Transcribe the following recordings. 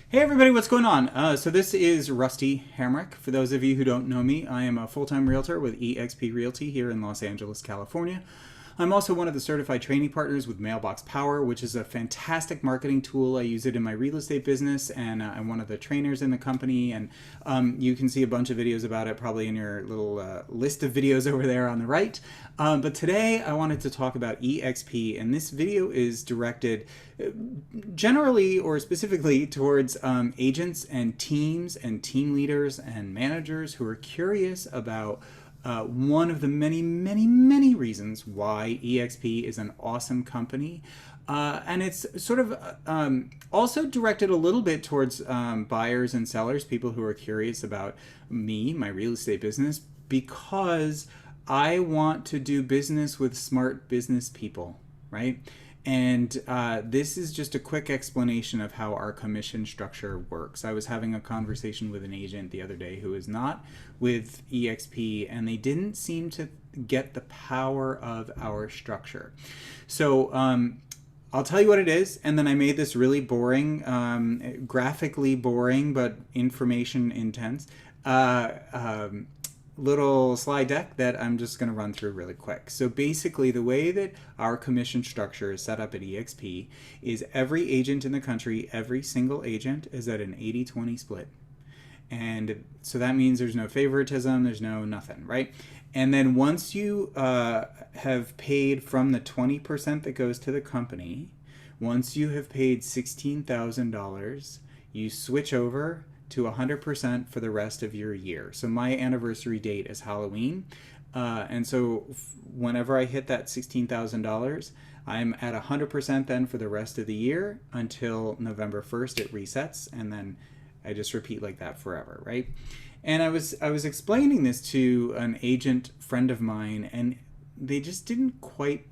Hey everybody, what's going on? So this is Rusty Hamrick. For those of you who don't know me, I am a full-time realtor with eXp Realty here in Los Angeles, California. I'm also one of the certified training partners with Mailbox Power, which is a fantastic marketing tool. I use it in my real estate business, and I'm one of the trainers in the company. And you can see a bunch of videos about it probably in your little list of videos over there on the right. But today I wanted to talk about eXp, and this video is directed generally or specifically towards agents and teams and team leaders and managers who are curious about one of the many reasons why eXp is an awesome company. And it's sort of also directed a little bit towards buyers and sellers, people who are curious about me, my real estate business, because I want to do business with smart business people, right? And this is just a quick explanation of how our commission structure works. I was having a conversation with an agent the other day who is not with eXp, and they didn't seem to get the power of our structure. So I'll tell you what it is, and then I made this really boring, graphically boring, but information intense little slide deck that I'm just going to run through really quick. So basically the way that our commission structure is set up at eXp is every agent in the country, every single agent is at an 80-20 split. And so that means there's no favoritism, there's no nothing, right? And then once you have paid from the 20% that goes to the company, once you have paid $16,000, you switch over to 100% for the rest of your year. So my anniversary date is Halloween. And so whenever I hit that $16,000, I'm at 100% then for the rest of the year until November 1st, it resets. And then I just repeat like that forever, right? And I was explaining this to an agent friend of mine, and they just didn't quite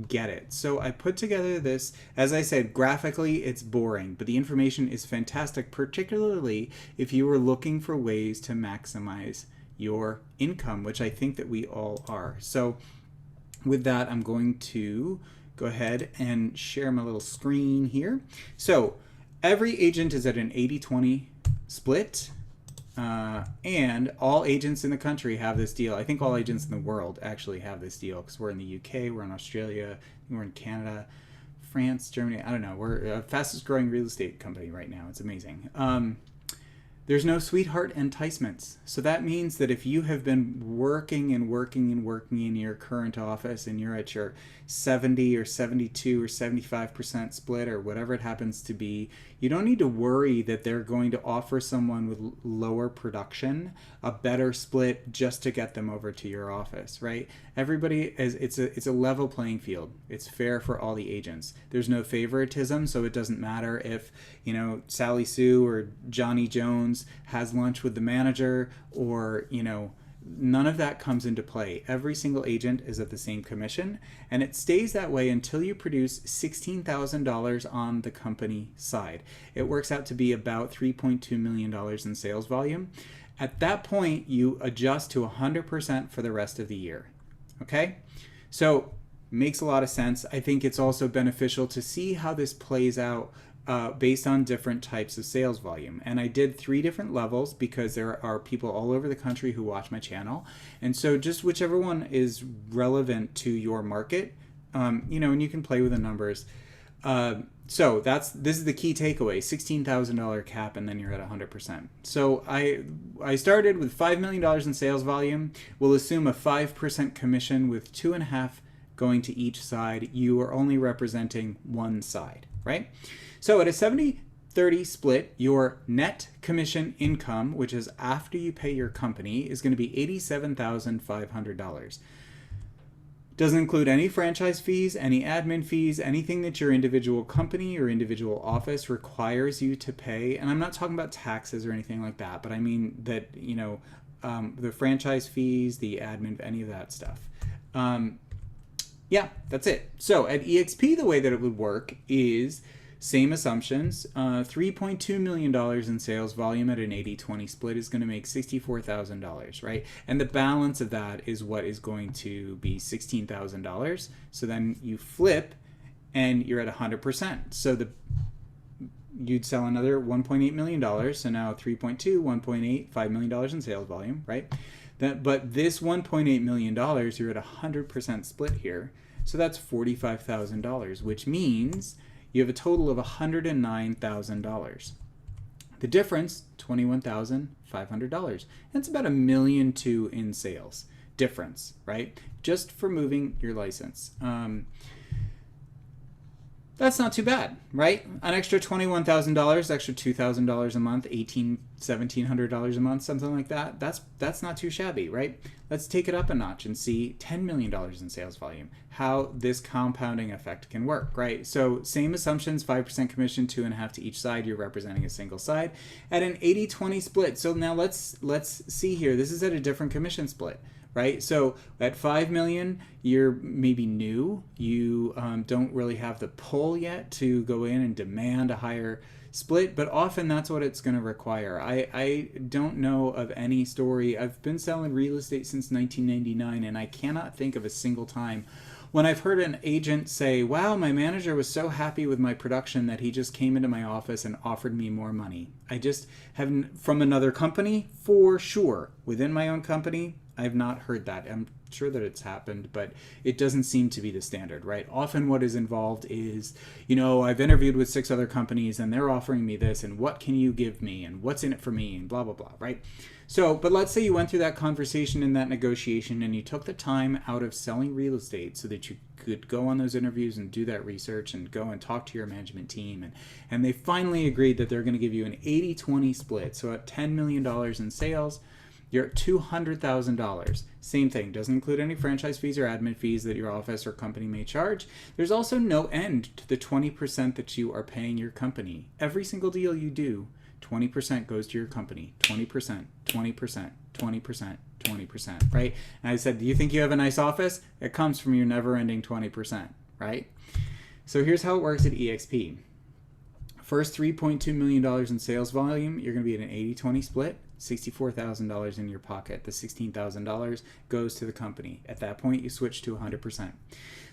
get it. So I put together this, as I said, graphically it's boring, but the information is fantastic, particularly if you are looking for ways to maximize your income, which I think that we all are. So with that, I'm going to go ahead and share my little screen here. So every agent is at an 80-20 split. And all agents in the country have this deal. I think all agents in the world actually have this deal because we're in the UK, we're in Australia, we're in Canada, France, Germany. I don't know. We're the fastest growing real estate company right now. It's amazing. There's no sweetheart enticements. So that means that if you have been working in your current office and you're at your 70 or 72 or 75% split or whatever it happens to be, you don't need to worry that they're going to offer someone with lower production a better split just to get them over to your office, right? Everybody is, it's a level playing field. It's fair for all the agents. There's no favoritism, so it doesn't matter if, you know, Sally Sue or Johnny Jones has lunch with the manager, or, you know, none of that comes into play. Every single agent is at the same commission, and it stays that way until you produce $16,000 on the company side. It works out to be about $3.2 million in sales volume. At that point, you adjust to 100% for the rest of the year. Okay? So, makes a lot of sense. I think it's also beneficial to see how this plays out based on different types of sales volume. And I did 3 different levels because there are people all over the country who watch my channel. And so just whichever one is relevant to your market, you know, and you can play with the numbers. So this is the key takeaway, $16,000 cap, and then you're at 100%. So I started with $5 million in sales volume. We'll assume a 5% commission with 2.5 going to each side. You are only representing one side, right? So at a 70-30 split, your net commission income, which is after you pay your company, is going to be $87,500. Doesn't include any franchise fees, any admin fees, anything that your individual company or individual office requires you to pay. And I'm not talking about taxes or anything like that, but I mean that, you know, the franchise fees, the admin, any of that stuff. Yeah, that's it. So at eXp, the way that it would work is same assumptions. $3.2 million in sales volume at an 80-20 split is going to make $64,000, right? And the balance of that is what is going to be $16,000. So then you flip and you're at 100%. So you'd sell another $1.8 million. So now 3.2, 1.8, $5 million in sales volume, right? But this $1.8 million, you're at 100% split here. So that's $45,000, which means you have a total of $109,000. The difference, $21,500. That's about $1.2 million in sales difference, right? Just for moving your license. That's not too bad, right? An extra $21,000, extra $2,000 a month, $1,700 a month, something like that. That's not too shabby, right? Let's take it up a notch and see $10 million in sales volume, how this compounding effect can work, right? So same assumptions, 5% commission, 2.5 to each side. You're representing a single side at an 80-20 split. So now let's see here. This is at a different commission split. Right? So at 5 million, you're maybe new. You don't really have the pull yet to go in and demand a higher split, but often that's what it's going to require. I don't know of any story. I've been selling real estate since 1999, and I cannot think of a single time when I've heard an agent say, wow, my manager was so happy with my production that he just came into my office and offered me more money. I just haven't, from another company, for sure. Within my own company, I've not heard that. I'm sure that it's happened, but it doesn't seem to be the standard, right? Often what is involved is, I've interviewed with 6 other companies and they're offering me this, and what can you give me, and what's in it for me, and blah, blah, blah, right? So, but let's say you went through that conversation and that negotiation and you took the time out of selling real estate so that you could go on those interviews and do that research and go and talk to your management team. And they finally agreed that they're going to give you an 80-20 split. So at $10 million in sales, you're at $200,000. Same thing, doesn't include any franchise fees or admin fees that your office or company may charge. There's also no end to the 20% that you are paying your company. Every single deal you do, 20% goes to your company. 20%, 20%, 20%, 20%, right? And I said, do you think you have a nice office? It comes from your never-ending 20%, right? So here's how it works at eXp. First $3.2 million in sales volume, you're going to be at an 80-20 split. $64,000 in your pocket. The $16,000 goes to the company. At that point, you switch to 100%.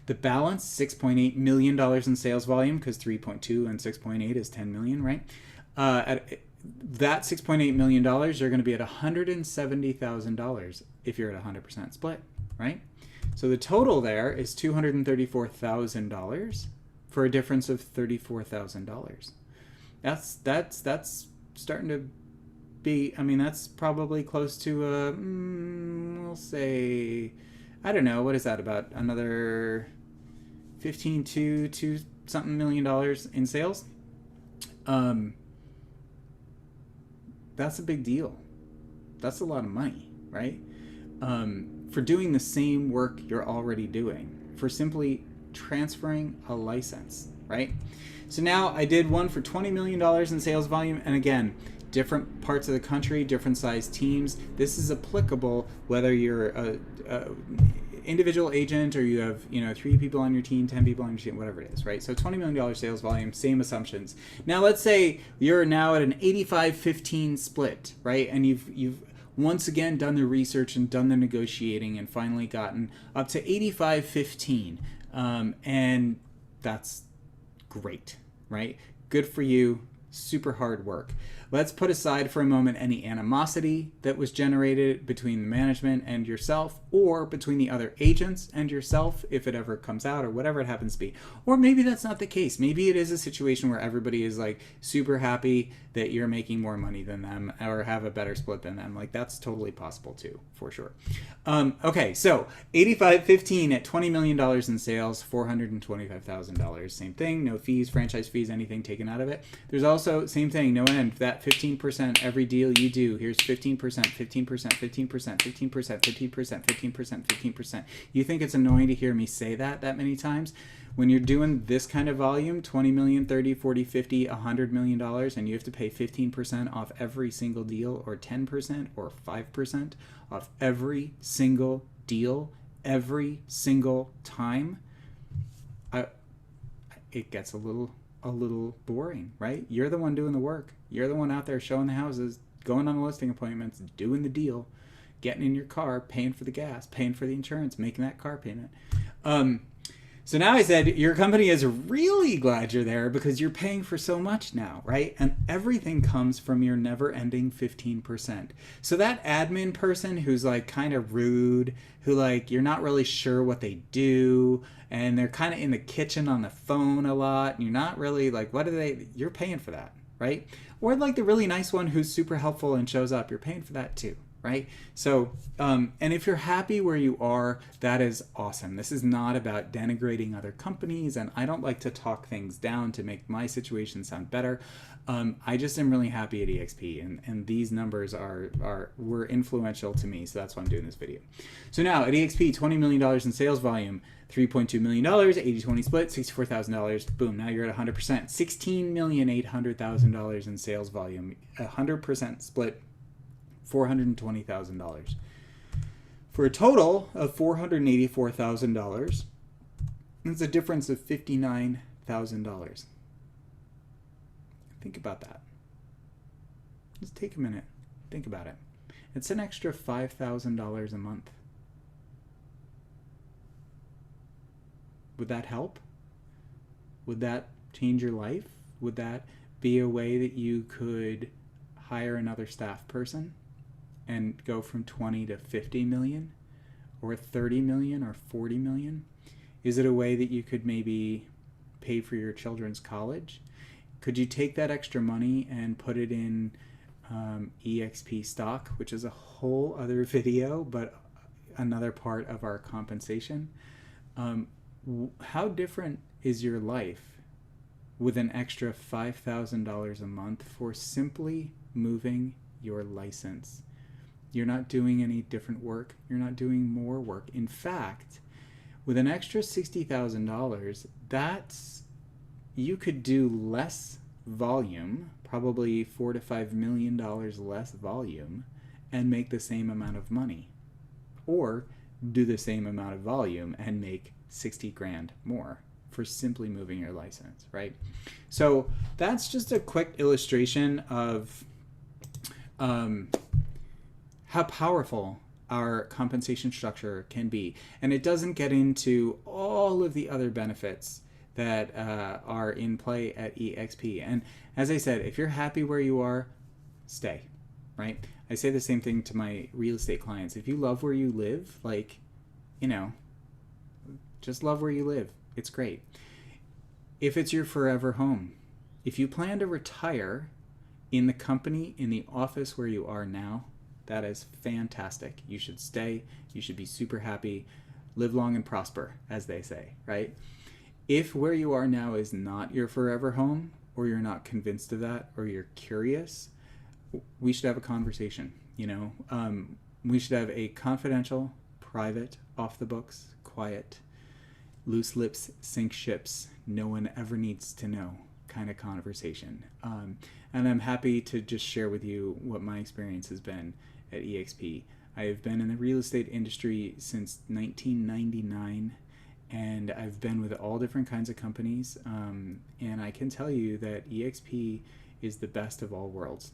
The balance, $6.8 million in sales volume, because 3.2 and 6.8 is 10 million, right? At that $6.8 million, you're going to be at $170,000 if you're at 100% split, right? So the total there is $234,000 for a difference of $34,000. That's starting to be, that's probably close to we'll say, I don't know, what is that, about another 15 to something million dollars in sales? That's a big deal. That's a lot of money, right? For doing the same work you're already doing, for simply transferring a license, right? So now I did one for $20 million in sales volume, and again, different parts of the country, different size teams. This is applicable whether you're a individual agent or you have 3 people on your team, 10 people on your team, whatever it is, right? So $20 million sales volume, same assumptions. Now let's say you're now at an 85-15 split, right? And you've once again done the research and done the negotiating and finally gotten up to 85-15, and that's great, right? Good for you. Super hard work. Let's put aside for a moment any animosity that was generated between the management and yourself, or between the other agents and yourself, if it ever comes out, or whatever it happens to be. Or maybe that's not the case. Maybe it is a situation where everybody is like super happy that you're making more money than them or have a better split than them. Like, that's totally possible too, for sure. Okay, so 85-15 at $20 million in sales, $425,000. Same thing, no fees, franchise fees, anything taken out of it. There's also, same thing, no end. That 15% every deal you do. Here's 15%, 15%, 15%, 15%, 15%, 15%, 15%. You think it's annoying to hear me say that many times? When you're doing this kind of volume, 20 million, 30, 40, 50, $100 million, and you have to pay 15% off every single deal, or 10% or 5% off every single deal, every single time, it gets a little boring, right? You're the one doing the work. You're the one out there showing the houses, going on the listing appointments, doing the deal, getting in your car, paying for the gas, paying for the insurance, making that car payment. So now I said your company is really glad you're there because you're paying for so much now, right? And everything comes from your never ending 15%. So that admin person who's like kind of rude, who like you're not really sure what they do, and they're kind of in the kitchen on the phone a lot, and you're not really like, what are they? You're paying for that, right? Or like the really nice one who's super helpful and shows up, you're paying for that too. Right? So, and if you're happy where you are, that is awesome. This is not about denigrating other companies, and I don't like to talk things down to make my situation sound better. I just am really happy at eXp, and these numbers were influential to me, so that's why I'm doing this video. So now at eXp, $20 million in sales volume, $3.2 million, 80-20 split, $64,000. Boom, now you're at 100%. $16,800,000 in sales volume, 100% split, $420,000 for a total of $484,000. That's a difference of $59,000. Think about that. Just take a minute. Think about it. It's an extra $5,000 a month. Would that help? Would that change your life? Would that be a way that you could hire another staff person and go from 20 to 50 million or 30 million or 40 million? Is it a way that you could maybe pay for your children's college? Could you take that extra money and put it in eXp stock, which is a whole other video, but another part of our compensation? How different is your life with an extra $5,000 a month for simply moving your license? You're not doing any different work. You're not doing more work. In fact, with an extra $60,000, you could do less volume, probably $4 to $5 million less volume, and make the same amount of money. Or do the same amount of volume and make 60 grand more for simply moving your license, right? So that's just a quick illustration of how powerful our compensation structure can be. And it doesn't get into all of the other benefits that are in play at eXp. And as I said, if you're happy where you are, stay, right? I say the same thing to my real estate clients. If you love where you live, like, you know, just love where you live. It's great. If it's your forever home, if you plan to retire in the company, in the office where you are now, that is fantastic. You should stay. You should be super happy. Live long and prosper, as they say, right? If where you are now is not your forever home, or you're not convinced of that, or you're curious, we should have a conversation, you know? We should have a confidential, private, off the books, quiet, loose lips sink ships, no one ever needs to know kind of conversation. And I'm happy to just share with you what my experience has been at eXp. I have been in the real estate industry since 1999, and I've been with all different kinds of companies, and I can tell you that eXp is the best of all worlds.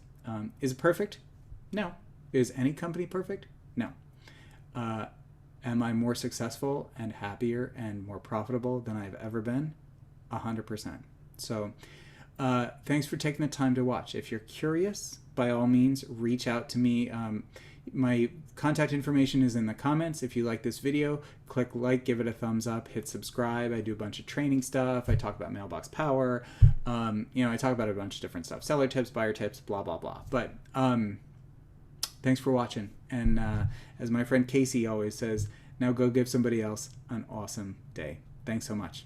Is it perfect? No. Is any company perfect? No. Am I more successful and happier and more profitable than I've ever been? 100%. So thanks for taking the time to watch. If you're curious, by all means, reach out to me. My contact information is in the comments. If you like this video, click like, give it a thumbs up, hit subscribe. I do a bunch of training stuff. I talk about mailbox power. I talk about a bunch of different stuff. Seller tips, buyer tips, blah, blah, blah. But thanks for watching. And as my friend Casey always says, now go give somebody else an awesome day. Thanks so much.